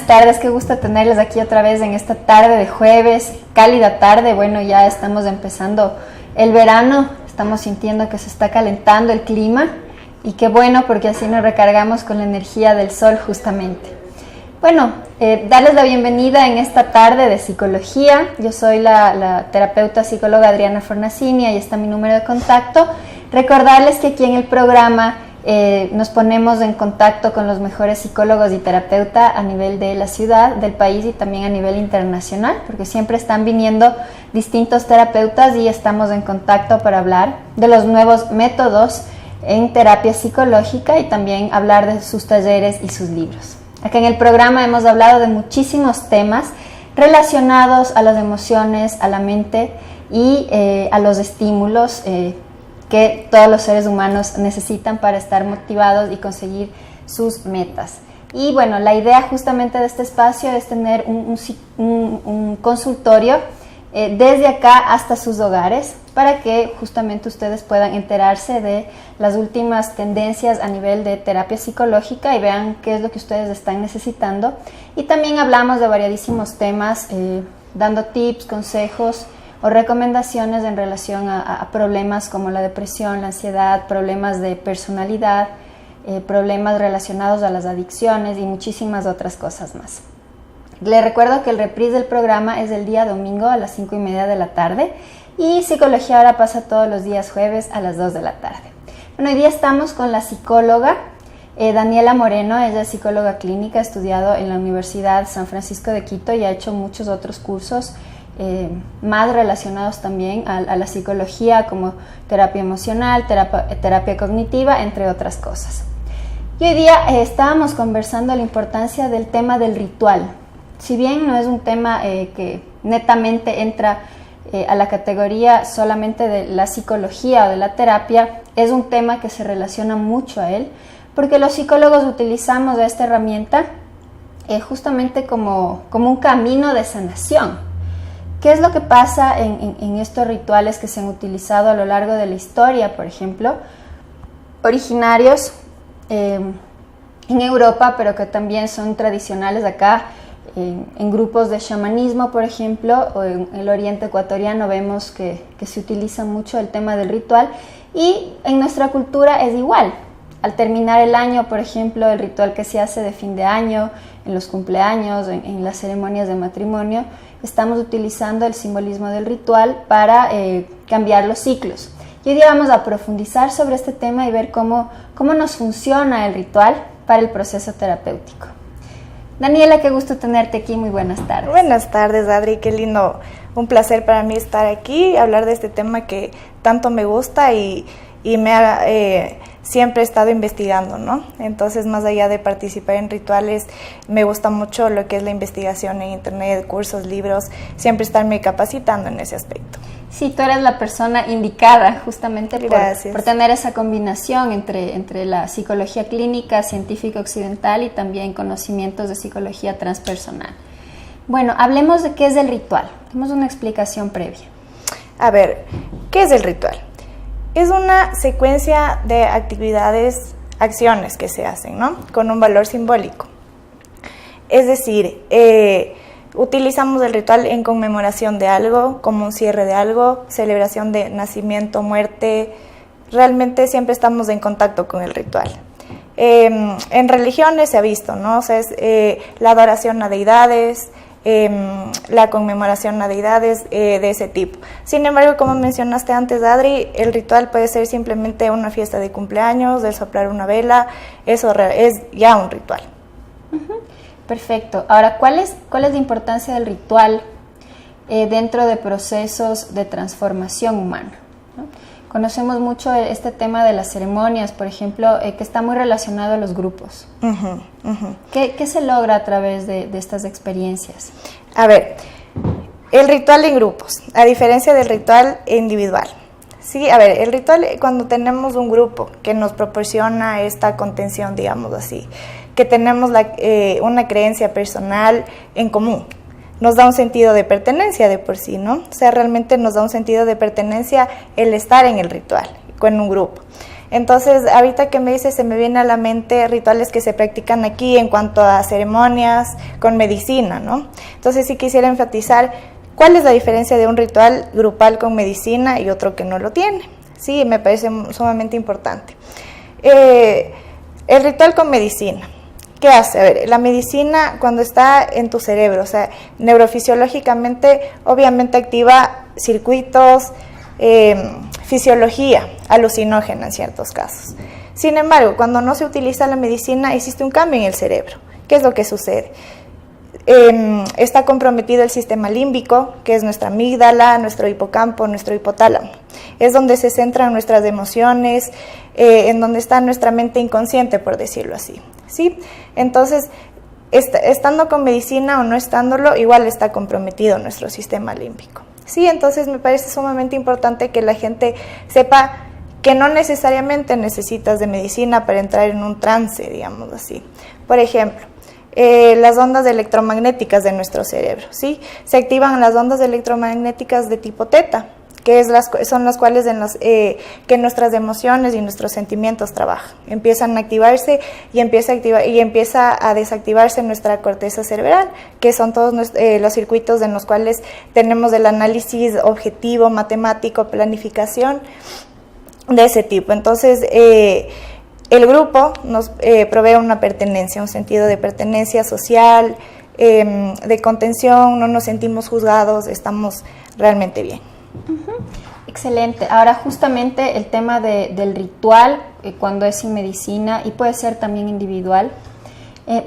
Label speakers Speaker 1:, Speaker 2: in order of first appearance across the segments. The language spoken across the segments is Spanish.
Speaker 1: tardes, qué gusto tenerles aquí otra vez en esta tarde de jueves, cálida tarde. Bueno, ya estamos empezando el verano, estamos sintiendo que se está calentando el clima y qué bueno porque así nos recargamos con la energía del sol justamente. Bueno, darles la bienvenida en esta tarde de psicología. Yo soy la terapeuta psicóloga Adriana Fornacini, ahí está mi número de contacto. Recordarles que aquí en el programa nos ponemos en contacto con los mejores psicólogos y terapeutas a nivel de la ciudad, del país y también a nivel internacional, porque siempre están viniendo distintos terapeutas y estamos en contacto para hablar de los nuevos métodos en terapia psicológica y también hablar de sus talleres y sus libros. Acá en el programa hemos hablado de muchísimos temas relacionados a las emociones, a la mente y a los estímulos que todos los seres humanos necesitan para estar motivados y conseguir sus metas. Y bueno, la idea justamente de este espacio es tener un consultorio desde acá hasta sus hogares para que justamente ustedes puedan enterarse de las últimas tendencias a nivel de terapia psicológica y vean qué es lo que ustedes están necesitando. Y también hablamos de variadísimos temas, dando tips, consejos o recomendaciones en relación a problemas como la depresión, la ansiedad, problemas de personalidad, problemas relacionados a las adicciones y muchísimas otras cosas más. Les recuerdo que el reprise del programa es el día domingo a las 5:30 de la tarde y Psicología Ahora pasa todos los días jueves a las 2 de la tarde. Bueno, hoy día estamos con la psicóloga Daniela Moreno. Ella es psicóloga clínica, ha estudiado en la Universidad San Francisco de Quito y ha hecho muchos otros cursos más relacionados también a la psicología, como terapia emocional, terapia cognitiva, entre otras cosas. Y hoy día estábamos conversando la importancia del tema del ritual. Si bien no es un tema que netamente entra a la categoría solamente de la psicología o de la terapia, es un tema que se relaciona mucho a él, porque los psicólogos utilizamos esta herramienta justamente como un camino de sanación. ¿Qué es lo que pasa en estos rituales que se han utilizado a lo largo de la historia, por ejemplo? Originarios en Europa, pero que también son tradicionales acá, en grupos de chamanismo, por ejemplo, o en el oriente ecuatoriano vemos que se utiliza mucho el tema del ritual, y en nuestra cultura es igual. Al terminar el año, por ejemplo, el ritual que se hace de fin de año, en los cumpleaños, en las ceremonias de matrimonio, estamos utilizando el simbolismo del ritual para cambiar los ciclos. Y hoy día vamos a profundizar sobre este tema y ver cómo nos funciona el ritual para el proceso terapéutico. Daniela, qué gusto tenerte aquí, muy buenas tardes.
Speaker 2: Buenas tardes, Adri, qué lindo, un placer para mí estar aquí, hablar de este tema que tanto me gusta y siempre he estado investigando, ¿no? Entonces, más allá de participar en rituales, me gusta mucho lo que es la investigación en internet, cursos, libros, siempre estarme capacitando en ese aspecto.
Speaker 1: Sí, tú eres la persona indicada justamente por tener esa combinación entre la psicología clínica, científica occidental y también conocimientos de psicología transpersonal. Bueno, hablemos de qué es el ritual. Demos una explicación previa.
Speaker 2: A ver, ¿qué es el ritual? Es una secuencia de actividades, acciones que se hacen, ¿no? Con un valor simbólico. Es decir, utilizamos el ritual en conmemoración de algo, como un cierre de algo, celebración de nacimiento, muerte. Realmente siempre estamos en contacto con el ritual. En religiones se ha visto, ¿no? O sea, es la adoración a deidades, la conmemoración a deidades de ese tipo. Sin embargo, como mencionaste antes, Adri, el ritual puede ser simplemente una fiesta de cumpleaños, de soplar una vela, eso es ya un ritual.
Speaker 1: Uh-huh. Perfecto. Ahora, ¿cuál es la importancia del ritual dentro de procesos de transformación humana? ¿No? Conocemos mucho este tema de las ceremonias, por ejemplo, que está muy relacionado a los grupos. Uh-huh, uh-huh. ¿Qué se logra a través de estas experiencias?
Speaker 2: A ver, el ritual en grupos, a diferencia del ritual individual. Sí, a ver, el ritual cuando tenemos un grupo que nos proporciona esta contención, digamos así, que tenemos una creencia personal en común, nos da un sentido de pertenencia de por sí, ¿no? O sea, realmente nos da un sentido de pertenencia el estar en el ritual, con un grupo. Entonces, ahorita que me dice, se me viene a la mente rituales que se practican aquí en cuanto a ceremonias con medicina, ¿no? Entonces, sí quisiera enfatizar cuál es la diferencia de un ritual grupal con medicina y otro que no lo tiene. Sí, me parece sumamente importante. El ritual con medicina. ¿Qué hace? A ver, la medicina cuando está en tu cerebro, o sea, neurofisiológicamente, obviamente activa circuitos, fisiología alucinógena en ciertos casos. Sin embargo, cuando no se utiliza la medicina, existe un cambio en el cerebro. ¿Qué es lo que sucede? Está comprometido el sistema límbico, que es nuestra amígdala, nuestro hipocampo, nuestro hipotálamo. Es donde se centran nuestras emociones, en donde está nuestra mente inconsciente, por decirlo así. ¿Sí? Entonces, estando con medicina o no estándolo, igual está comprometido nuestro sistema límbico. Sí, entonces me parece sumamente importante que la gente sepa que no necesariamente necesitas de medicina para entrar en un trance, digamos así. Por ejemplo, las ondas electromagnéticas de nuestro cerebro, ¿sí? Se activan las ondas electromagnéticas de tipo teta, que son las cuales que nuestras emociones y nuestros sentimientos trabajan. Empiezan a activarse y empieza a desactivarse nuestra corteza cerebral, que son todos los circuitos en los cuales tenemos el análisis objetivo, matemático, planificación de ese tipo. Entonces, el grupo nos provee una pertenencia, un sentido de pertenencia social, de contención, no nos sentimos juzgados, estamos realmente bien.
Speaker 1: Excelente. Ahora justamente el tema del ritual, cuando es sin medicina y puede ser también individual,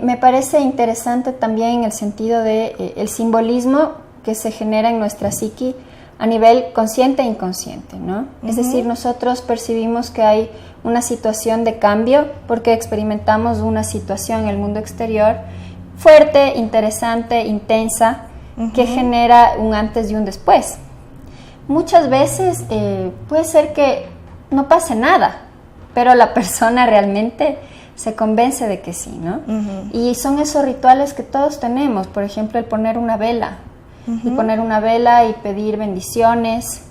Speaker 1: me parece interesante también en el sentido de el simbolismo que se genera en nuestra psiqui a nivel consciente e inconsciente, ¿no? Es decir, nosotros percibimos que hay una situación de cambio porque experimentamos una situación en el mundo exterior fuerte, interesante, intensa, que genera un antes y un después. Muchas veces puede ser que no pase nada, pero la persona realmente se convence de que sí, ¿no? Y son esos rituales que todos tenemos, por ejemplo, el poner una vela, y poner una vela y pedir bendiciones,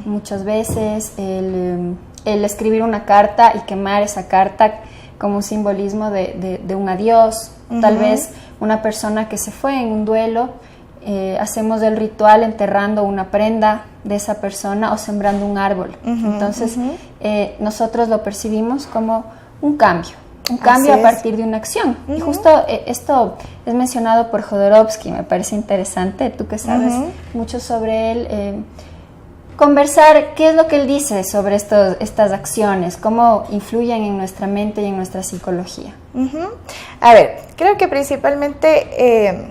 Speaker 1: muchas veces el escribir una carta y quemar esa carta como un simbolismo de un adiós, tal vez una persona que se fue en un duelo, hacemos el ritual enterrando una prenda de esa persona o sembrando un árbol. Entonces, nosotros lo percibimos como un cambio a partir de una acción. Y justo esto es mencionado por Jodorowsky, me parece interesante, tú que sabes mucho sobre él, conversar qué es lo que él dice sobre estas acciones, cómo influyen en nuestra mente y en nuestra psicología.
Speaker 2: A ver, creo que principalmente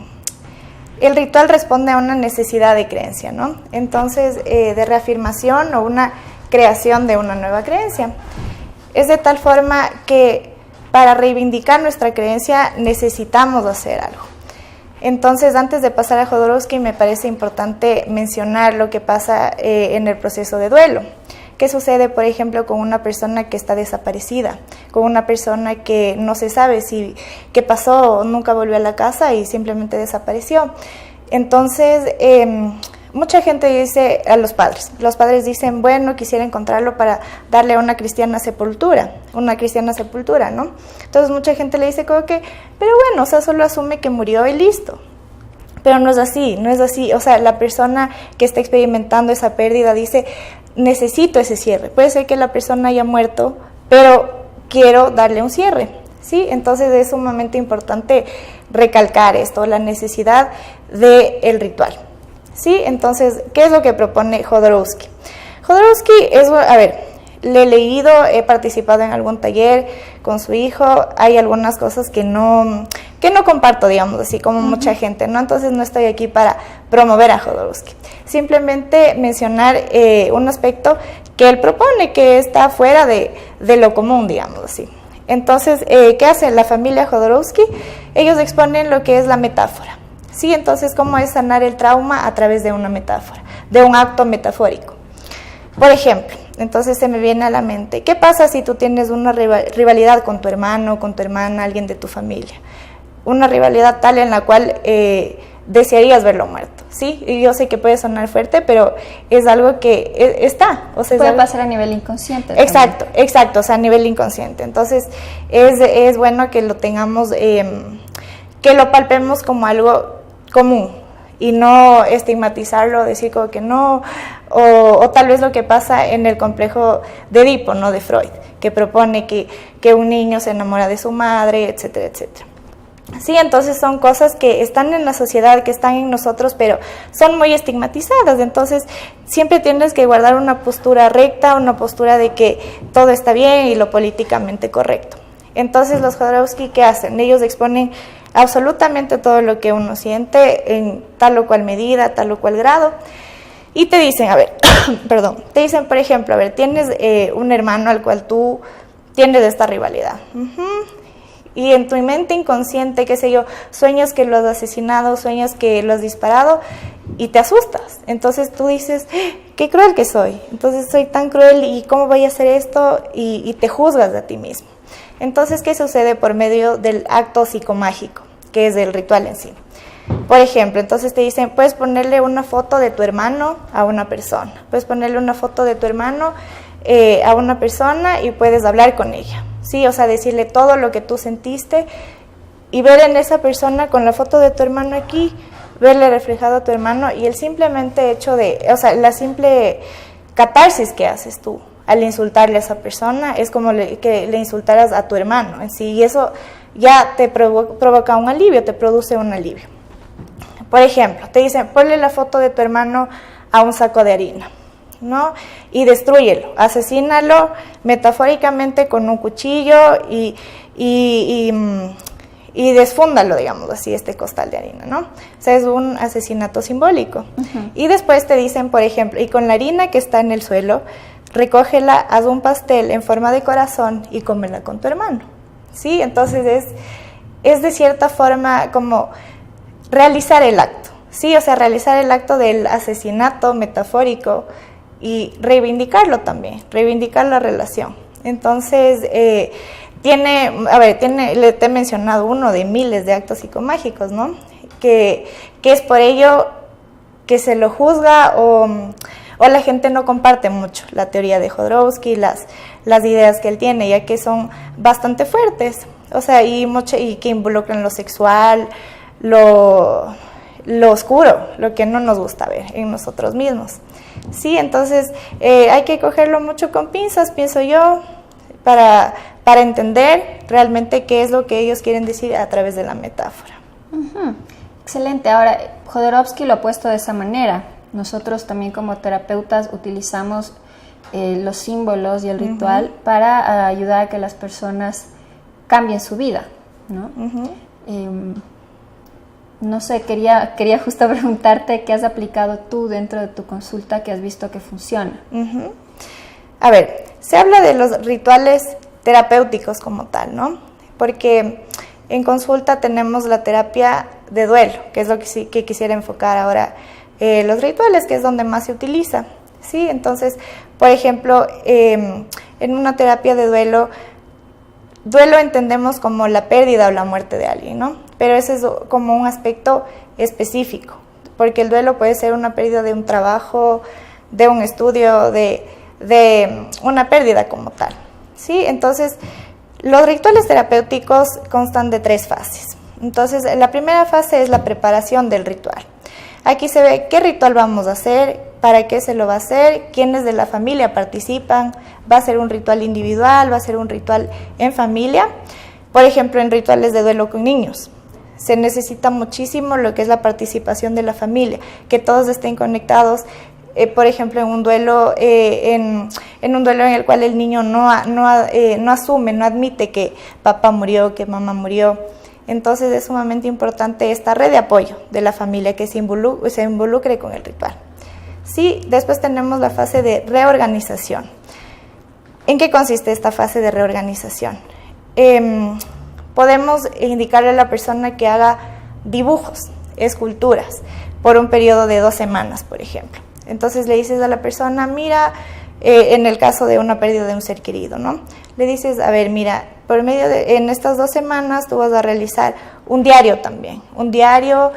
Speaker 2: el ritual responde a una necesidad de creencia, ¿no? Entonces, de reafirmación o una creación de una nueva creencia. Es de tal forma que para reivindicar nuestra creencia necesitamos hacer algo. Entonces, antes de pasar a Jodorowsky, me parece importante mencionar lo que pasa en el proceso de duelo. ¿Qué sucede, por ejemplo, con una persona que está desaparecida? Con una persona que no se sabe qué pasó, nunca volvió a la casa y simplemente desapareció. Entonces, mucha gente dice a los padres dicen, bueno, quisiera encontrarlo para darle una cristiana sepultura, ¿no? Entonces, mucha gente le dice como que, pero bueno, o sea, solo asume que murió y listo. Pero no es así, o sea, la persona que está experimentando esa pérdida dice, necesito ese cierre. Puede ser que la persona haya muerto, pero quiero darle un cierre, ¿sí? Entonces es sumamente importante recalcar esto, la necesidad del ritual, ¿sí? Entonces, ¿qué es lo que propone Jodorowsky? Jodorowsky le he leído, he participado en algún taller con su hijo, hay algunas cosas que no comparto, digamos así, como mucha gente, ¿no? Entonces no estoy aquí para promover a Jodorowsky, simplemente mencionar un aspecto que él propone, que está fuera de lo común, digamos así. Entonces, ¿qué hace la familia Jodorowsky? Ellos exponen lo que es la metáfora, ¿sí? Entonces, ¿cómo es sanar el trauma? A través de una metáfora, de un acto metafórico. Por ejemplo, entonces se me viene a la mente, ¿qué pasa si tú tienes una rivalidad con tu hermano, con tu hermana, alguien de tu familia? Una rivalidad tal en la cual desearías verlo muerto, ¿sí? Y yo sé que puede sonar fuerte, pero es algo que está. O sea,
Speaker 1: puede pasar a nivel inconsciente.
Speaker 2: Exacto, también. Exacto, o sea, a nivel inconsciente. Entonces, es bueno que lo tengamos, que lo palpemos como algo común y no estigmatizarlo, decir como que no, o tal vez lo que pasa en el complejo de Edipo, ¿no? De Freud, que propone que un niño se enamora de su madre, etcétera, etcétera. Sí, entonces son cosas que están en la sociedad, que están en nosotros, pero son muy estigmatizadas. Entonces siempre tienes que guardar una postura recta, una postura de que todo está bien y lo políticamente correcto. Entonces los Jodorowsky, ¿qué hacen? Ellos exponen absolutamente todo lo que uno siente en tal o cual medida, tal o cual grado, y te dicen, a ver, perdón, te dicen, por ejemplo, a ver, tienes un hermano al cual tú tienes esta rivalidad. Y en tu mente inconsciente, qué sé yo, sueñas que lo has asesinado, sueñas que lo has disparado y te asustas. Entonces tú dices, qué cruel que soy. Entonces soy tan cruel y cómo voy a hacer esto y te juzgas a ti mismo. Entonces, ¿qué sucede por medio del acto psicomágico, que es el ritual en sí? Por ejemplo, entonces te dicen, puedes ponerle una foto de tu hermano a una persona. Puedes ponerle una foto de tu hermano a una persona y puedes hablar con ella. Sí, o sea, decirle todo lo que tú sentiste y ver en esa persona con la foto de tu hermano aquí, verle reflejado a tu hermano y el simplemente hecho de, o sea, la simple catarsis que haces tú al insultarle a esa persona es como que le insultaras a tu hermano en sí, y eso ya te provoca un alivio, te produce un alivio. Por ejemplo, te dicen, ponle la foto de tu hermano a un saco de harina, ¿no? Y destrúyelo, asesínalo metafóricamente con un cuchillo y desfúndalo, digamos así, este costal de harina, ¿no? O sea, es un asesinato simbólico. Y después te dicen, por ejemplo, y con la harina que está en el suelo, recógela, haz un pastel en forma de corazón y cómela con tu hermano, ¿sí? Entonces es de cierta forma como realizar el acto, ¿sí? O sea, realizar el acto del asesinato metafórico y reivindicarlo también, reivindicar la relación. Entonces, te he mencionado uno de miles de actos psicomágicos, ¿no? Que es por ello que se lo juzga o la gente no comparte mucho la teoría de Jodorowsky, las ideas que él tiene, ya que son bastante fuertes, o sea, y que involucran lo sexual, lo oscuro, lo que no nos gusta ver en nosotros mismos. Sí, entonces hay que cogerlo mucho con pinzas, pienso yo, para entender realmente qué es lo que ellos quieren decir a través de la metáfora.
Speaker 1: Excelente. Ahora, Jodorowsky lo ha puesto de esa manera. Nosotros también como terapeutas utilizamos los símbolos y el ritual para ayudar a que las personas cambien su vida, ¿no? No sé, quería justo preguntarte qué has aplicado tú dentro de tu consulta que has visto que funciona.
Speaker 2: A ver, se habla de los rituales terapéuticos como tal, ¿no? Porque en consulta tenemos la terapia de duelo, que es lo que quisiera enfocar ahora, los rituales, que es donde más se utiliza, ¿sí? Entonces, por ejemplo, en una terapia de duelo entendemos como la pérdida o la muerte de alguien, ¿no? Pero ese es como un aspecto específico, porque el duelo puede ser una pérdida de un trabajo, de un estudio, de una pérdida como tal, ¿sí? Entonces, los rituales terapéuticos constan de 3 fases. Entonces, la primera fase es la preparación del ritual. Aquí se ve qué ritual vamos a hacer, para qué se lo va a hacer, quiénes de la familia participan, va a ser un ritual individual, va a ser un ritual en familia. Por ejemplo, en rituales de duelo con niños, se necesita muchísimo lo que es la participación de la familia, que todos estén conectados. Por ejemplo, en un duelo en el cual el niño no asume, no admite que papá murió, que mamá murió. Entonces es sumamente importante esta red de apoyo de la familia que se involucre con el ritual. Sí, después tenemos la fase de reorganización. ¿En qué consiste esta fase de reorganización? Podemos indicarle a la persona que haga dibujos, esculturas, por un periodo de 2 semanas, por ejemplo. Entonces le dices a la persona, mira, en el caso de una pérdida de un ser querido, ¿no? Le dices, a ver, mira, en estas 2 semanas tú vas a realizar un diario también, un diario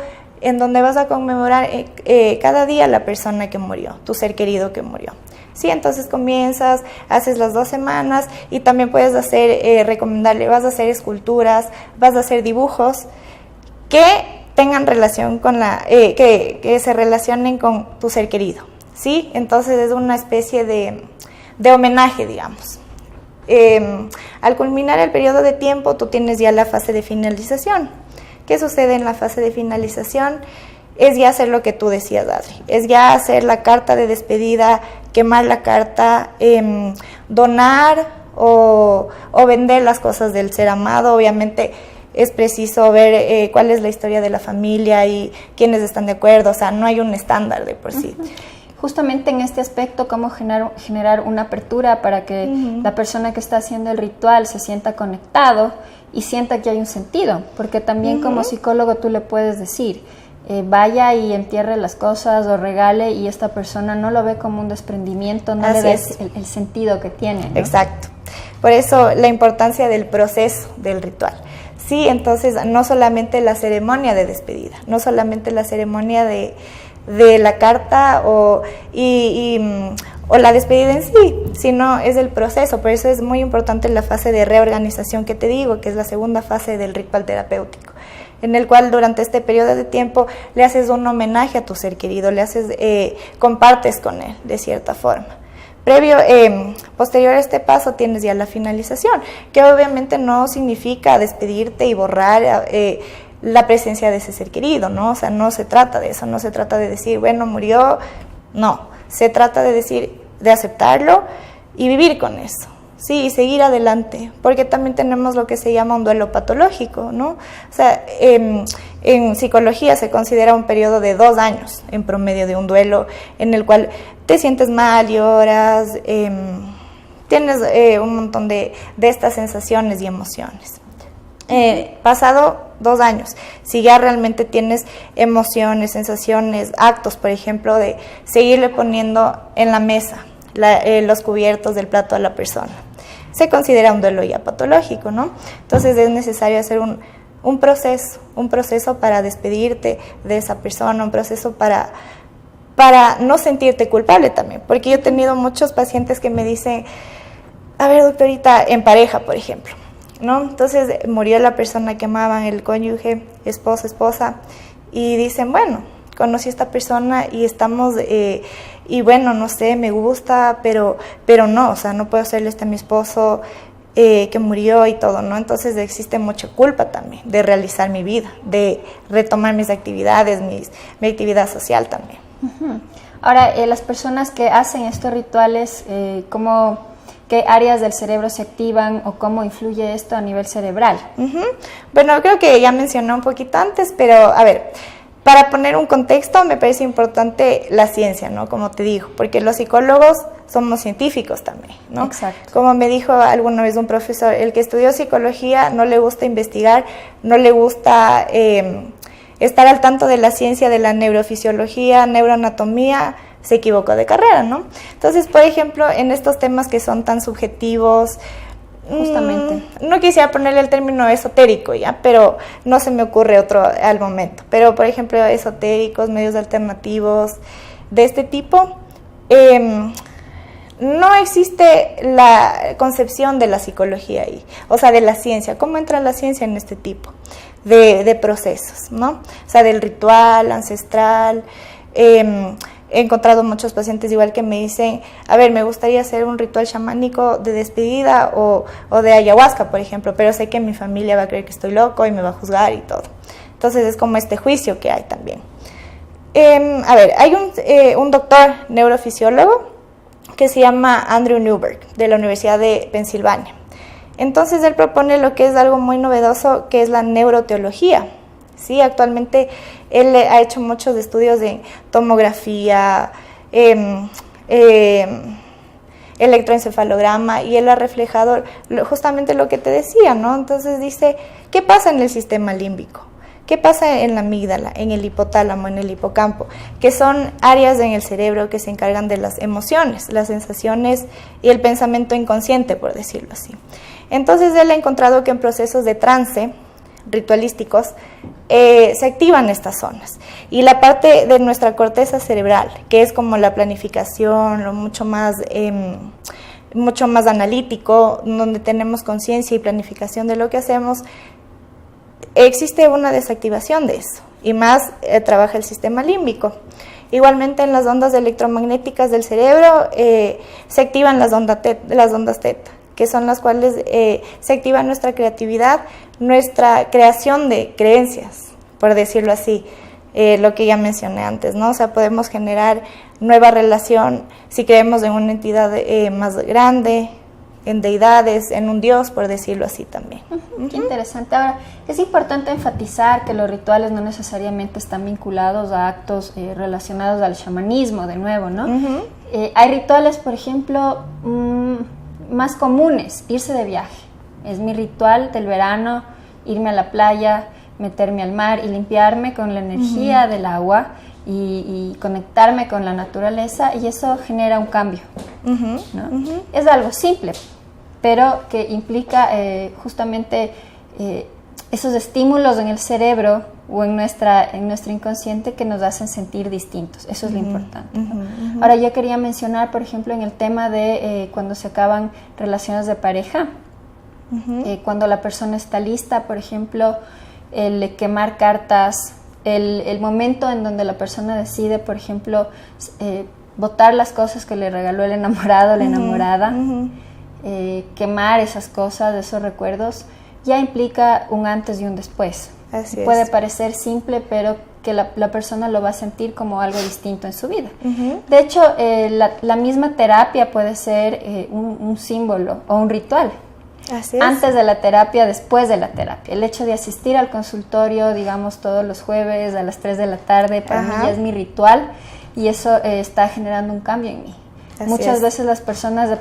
Speaker 2: en donde vas a conmemorar cada día la persona que murió, tu ser querido que murió. Sí, entonces comienzas, haces las 2 semanas y también puedes hacer, recomendarle, vas a hacer esculturas, vas a hacer dibujos que tengan relación con que se relacionen con tu ser querido, ¿sí? Entonces es una especie de homenaje, digamos. Al culminar el periodo de tiempo, tú tienes ya la fase de finalización. ¿Qué sucede en la fase de finalización? Es ya hacer lo que tú decías, Adri. Es ya hacer la carta de despedida, quemar la carta, donar o vender las cosas del ser amado. Obviamente es preciso ver cuál es la historia de la familia y quiénes están de acuerdo. O sea, no hay un estándar de por sí.
Speaker 1: Justamente en este aspecto, cómo generar una apertura para que la persona que está haciendo el ritual se sienta conectado y sienta que hay un sentido, porque también como psicólogo tú le puedes decir, vaya y entierre las cosas o regale y esta persona no lo ve como un desprendimiento, no le da el sentido que tiene, ¿no?
Speaker 2: Exacto. Por eso la importancia del proceso del ritual. Sí, entonces no solamente la ceremonia de despedida, no solamente la ceremonia de la carta o la despedida en sí, sino es el proceso. Por eso es muy importante la fase de reorganización que te digo, que es la segunda fase del ritual terapéutico, en el cual durante este periodo de tiempo le haces un homenaje a tu ser querido, compartes con él de cierta forma. Posterior a este paso tienes ya la finalización, que obviamente no significa despedirte y borrar la presencia de ese ser querido, ¿no? O sea, no se trata de eso, no se trata de decir, bueno, murió, no, se trata de decir, de aceptarlo y vivir con eso, sí, y seguir adelante, porque también tenemos lo que se llama un duelo patológico, ¿no? O sea, en psicología se considera un periodo de 2 años en promedio de un duelo en el cual te sientes mal, lloras, tienes un montón de estas sensaciones y emociones. Pasado 2 años, si ya realmente tienes emociones, sensaciones, actos, por ejemplo, de seguirle poniendo en la mesa los cubiertos del plato a la persona, se considera un duelo ya patológico, ¿no? Entonces es necesario hacer un proceso para despedirte de esa persona, un proceso para no sentirte culpable también, porque yo he tenido muchos pacientes que me dicen, a ver, doctorita, en pareja, por ejemplo, ¿no? Entonces murió la persona que amaban, el cónyuge, esposo, esposa, y dicen, bueno, conocí a esta persona y estamos, y bueno, no sé, me gusta, pero no, o sea, no puedo hacerle esto a mi esposo que murió y todo, ¿no? Entonces existe mucha culpa también de realizar mi vida, de retomar mis actividades, mi actividad social también.
Speaker 1: Ahora, las personas que hacen estos rituales, ¿qué áreas del cerebro se activan o cómo influye esto a nivel cerebral?
Speaker 2: Bueno, creo que ya mencioné un poquito antes, pero a ver, para poner un contexto me parece importante la ciencia, ¿no? Como te digo, porque los psicólogos somos científicos también, ¿no?
Speaker 1: Exacto.
Speaker 2: Como me dijo alguna vez un profesor, el que estudió psicología no le gusta investigar, no le gusta estar al tanto de la ciencia, de la neurofisiología, neuroanatomía, se equivocó de carrera, ¿no? Entonces, por ejemplo, en estos temas que son tan subjetivos,
Speaker 1: justamente,
Speaker 2: no quisiera ponerle el término esotérico, ¿ya? Pero no se me ocurre otro al momento. Pero, por ejemplo, esotéricos, medios alternativos de este tipo, no existe la concepción de la psicología ahí, o sea, de la ciencia. ¿Cómo entra la ciencia en este tipo de procesos, ¿no? O sea, del ritual ancestral. He encontrado muchos pacientes igual que me dicen, a ver, me gustaría hacer un ritual chamánico de despedida o de ayahuasca, por ejemplo, pero sé que mi familia va a creer que estoy loco y me va a juzgar y todo. Entonces es como este juicio que hay también. A ver, hay un doctor neurofisiólogo que se llama Andrew Newberg, de la Universidad de Pensilvania. Entonces él propone lo que es algo muy novedoso, que es la neuroteología. Sí, actualmente él ha hecho muchos estudios de tomografía, electroencefalograma, y él ha reflejado justamente lo que te decía, ¿no? Entonces dice, ¿qué pasa en el sistema límbico? ¿Qué pasa en la amígdala, en el hipotálamo, en el hipocampo? Que son áreas en el cerebro que se encargan de las emociones, las sensaciones y el pensamiento inconsciente, por decirlo así. Entonces él ha encontrado que en procesos de trance ritualísticos, se activan estas zonas. Y la parte de nuestra corteza cerebral, que es como la planificación, lo mucho más analítico, donde tenemos conciencia y planificación de lo que hacemos, existe una desactivación de eso. Y más trabaja el sistema límbico. Igualmente en las ondas electromagnéticas del cerebro se activan las ondas teta, que son las cuales se activa nuestra creatividad, nuestra creación de creencias, por decirlo así, lo que ya mencioné antes, ¿no? O sea, podemos generar nueva relación si creemos en una entidad más grande, en deidades, en un dios, por decirlo así también.
Speaker 1: Qué interesante. Ahora, es importante enfatizar que los rituales no necesariamente están vinculados a actos relacionados al chamanismo, de nuevo, ¿no? Hay rituales, por ejemplo, más comunes, irse de viaje. Es mi ritual del verano, irme a la playa, meterme al mar y limpiarme con la energía del agua y conectarme con la naturaleza, y eso genera un cambio, ¿no? Es algo simple, pero que implica justamente esos estímulos en el cerebro o en nuestro inconsciente que nos hacen sentir distintos. Eso es lo importante, ¿no? Ahora, yo quería mencionar, por ejemplo, en el tema de cuando se acaban relaciones de pareja, cuando la persona está lista, por ejemplo, el quemar cartas, el momento en donde la persona decide, por ejemplo, botar las cosas que le regaló el enamorado o la enamorada, quemar esas cosas, esos recuerdos, ya implica un antes y un después. Puede parecer simple, pero que la persona lo va a sentir como algo distinto en su vida. De hecho, la misma terapia puede ser un símbolo o un ritual. Antes de la terapia, después de la terapia. El hecho de asistir al consultorio, digamos, todos los jueves a las 3 de la tarde, para mí ya es mi ritual, y eso está generando un cambio en mí. Muchas veces las personas,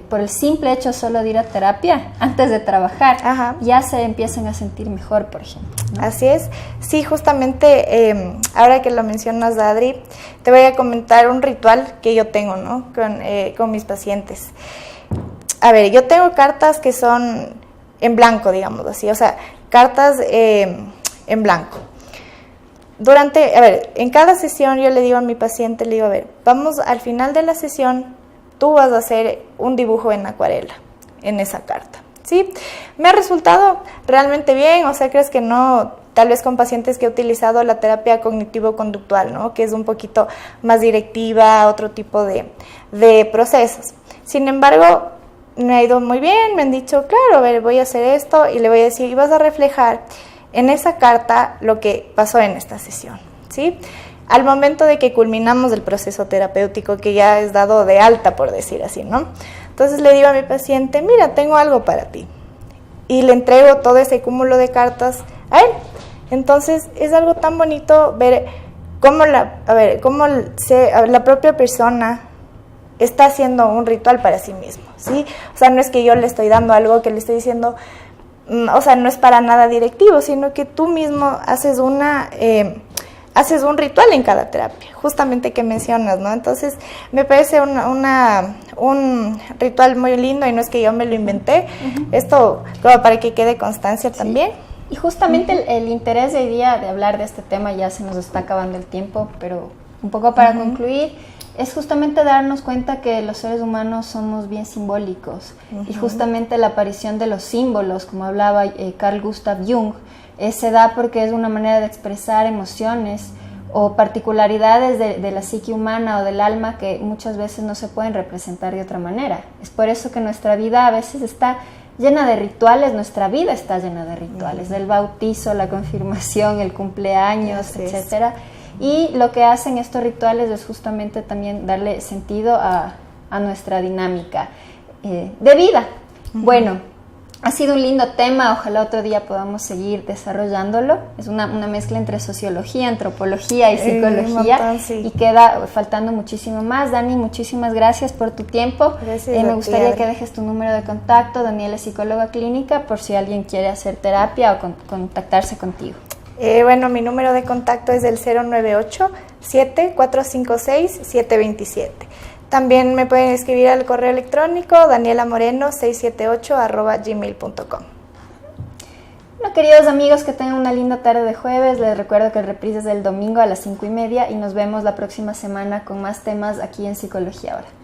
Speaker 1: por el simple hecho solo de ir a terapia, antes de trabajar, ya se empiezan a sentir mejor, por ejemplo, ¿no?
Speaker 2: Así es. Sí, justamente, ahora que lo mencionas, Adri, te voy a comentar un ritual que yo tengo, ¿no? Con mis pacientes. A ver, yo tengo cartas que son en blanco, digamos así, o sea, cartas en blanco. En cada sesión yo le digo a mi paciente, le digo, a ver, vamos al final de la sesión, tú vas a hacer un dibujo en acuarela, en esa carta, ¿sí? Me ha resultado realmente bien, o sea, crees que no, tal vez con pacientes que he utilizado la terapia cognitivo-conductual, ¿no? Que es un poquito más directiva, otro tipo de procesos. Sin embargo, me ha ido muy bien, me han dicho, claro, a ver, voy a hacer esto, y le voy a decir, y vas a reflejar en esa carta lo que pasó en esta sesión, ¿sí? Al momento de que culminamos el proceso terapéutico, que ya es dado de alta, por decir así, ¿no? Entonces le digo a mi paciente, mira, tengo algo para ti, y le entrego todo ese cúmulo de cartas a él. Entonces es algo tan bonito ver cómo la propia persona está haciendo un ritual para sí mismo, ¿sí? O sea, no es que yo le estoy dando algo que le estoy diciendo, o sea, no es para nada directivo, sino que tú mismo haces un ritual en cada terapia, justamente que mencionas, ¿no? Entonces, me parece un ritual muy lindo, y no es que yo me lo inventé, esto como para que quede constancia también.
Speaker 1: Y justamente el interés de hoy día de hablar de este tema, ya se nos está acabando el tiempo, pero un poco para concluir, es justamente darnos cuenta que los seres humanos somos bien simbólicos, y justamente la aparición de los símbolos, como hablaba Carl Gustav Jung, se da porque es una manera de expresar emociones o particularidades de la psique humana o del alma que muchas veces no se pueden representar de otra manera. Es por eso que nuestra vida a veces está llena de rituales, nuestra vida está llena de rituales, del bautizo, la confirmación, el cumpleaños, etcétera. Y lo que hacen estos rituales es justamente también darle sentido a nuestra dinámica de vida. Bueno, ha sido un lindo tema, ojalá otro día podamos seguir desarrollándolo. Es una mezcla entre sociología, antropología y psicología, y queda faltando muchísimo más. Dani, muchísimas gracias por tu tiempo. Me gustaría que dejes tu número de contacto. Daniela es psicóloga clínica, por si alguien quiere hacer terapia o contactarse contigo.
Speaker 2: Bueno, mi número de contacto es el 098-7456-727. También me pueden escribir al correo electrónico danielaMoreno678@gmail.com.
Speaker 1: bueno, queridos amigos, que tengan una linda tarde de jueves. Les recuerdo que el reprise es el domingo a las 5:30 y nos vemos la próxima semana con más temas aquí en Psicología Ahora.